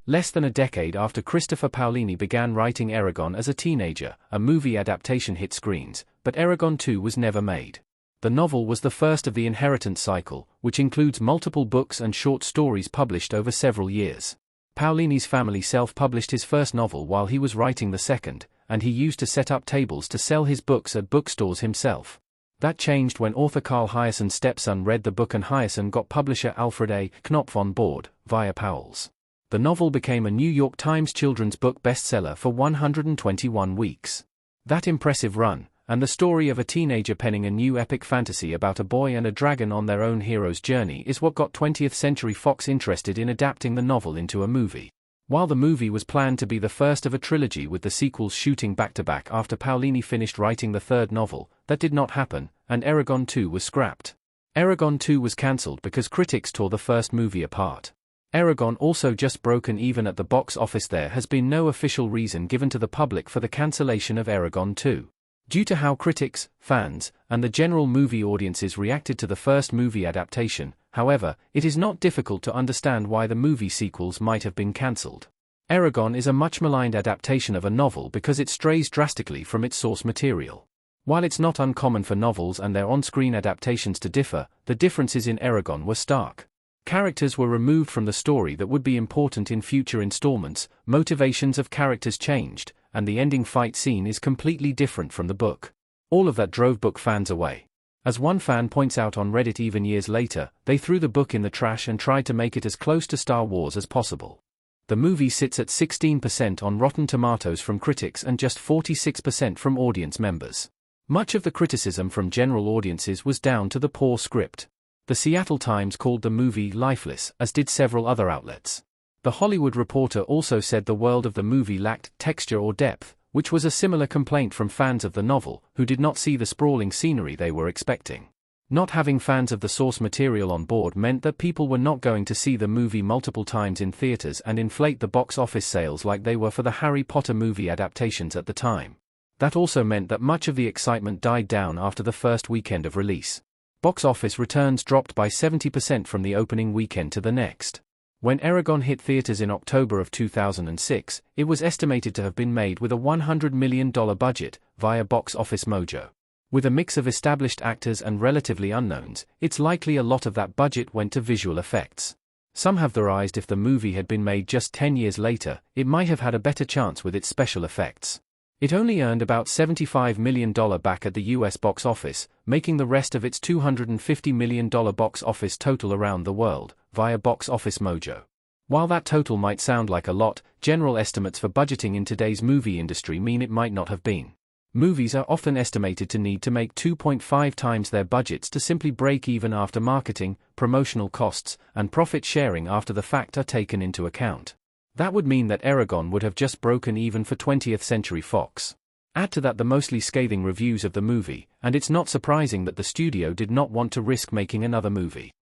Less than a decade after Christopher Paolini began writing Eragon as a teenager, a movie adaptation hit screens, but Eragon 2 was never made. The novel was the first of the inheritance cycle, which includes multiple books and short stories published over several years. Paolini's family self-published his first novel while he was writing the second, and he used to set up tables to sell his books at bookstores himself. That changed when author Carl Hiaasen's stepson read the book and Hiaasen got publisher Alfred A. Knopf on board, via Powell's. The novel became a New York Times children's book bestseller for 121 weeks. That impressive run, and the story of a teenager penning a new epic fantasy about a boy and a dragon on their own hero's journey is what got 20th Century Fox interested in adapting the novel into a movie. While the movie was planned to be the first of a trilogy with the sequels shooting back-to-back after Paolini finished writing the third novel, that did not happen, and Eragon 2 was scrapped. Eragon 2 was cancelled because critics tore the first movie apart. Eragon also just broken even at the box office. There has been no official reason given to the public for the cancellation of Eragon 2. Due to how critics, fans, and the general movie audiences reacted to the first movie adaptation, however, it is not difficult to understand why the movie sequels might have been cancelled. Eragon is a much maligned adaptation of a novel because it strays drastically from its source material. While it's not uncommon for novels and their on-screen adaptations to differ, the differences in Eragon were stark. Characters were removed from the story that would be important in future installments, motivations of characters changed, and the ending fight scene is completely different from the book. All of that drove book fans away. As one fan points out on Reddit even years later, they threw the book in the trash and tried to make it as close to Star Wars as possible. The movie sits at 16% on Rotten Tomatoes from critics and just 46% from audience members. Much of the criticism from general audiences was down to the poor script. The Seattle Times called the movie lifeless, as did several other outlets. The Hollywood Reporter also said the world of the movie lacked texture or depth, which was a similar complaint from fans of the novel, who did not see the sprawling scenery they were expecting. Not having fans of the source material on board meant that people were not going to see the movie multiple times in theaters and inflate the box office sales like they were for the Harry Potter movie adaptations at the time. That also meant that much of the excitement died down after the first weekend of release. Box office returns dropped by 70% from the opening weekend to the next. When Eragon hit theaters in October of 2006, it was estimated to have been made with a $100 million budget, via Box Office Mojo. With a mix of established actors and relatively unknowns, it's likely a lot of that budget went to visual effects. Some have theorized if the movie had been made just 10 years later, it might have had a better chance with its special effects. It only earned about $75 million back at the US box office, making the rest of its $250 million box office total around the world, via Box Office Mojo. While that total might sound like a lot, general estimates for budgeting in today's movie industry mean it might not have been. Movies are often estimated to need to make 2.5 times their budgets to simply break even after marketing, promotional costs, and profit sharing after the fact are taken into account. That would mean that Eragon would have just broken even for 20th Century Fox. Add to that the mostly scathing reviews of the movie, and it's not surprising that the studio did not want to risk making another movie.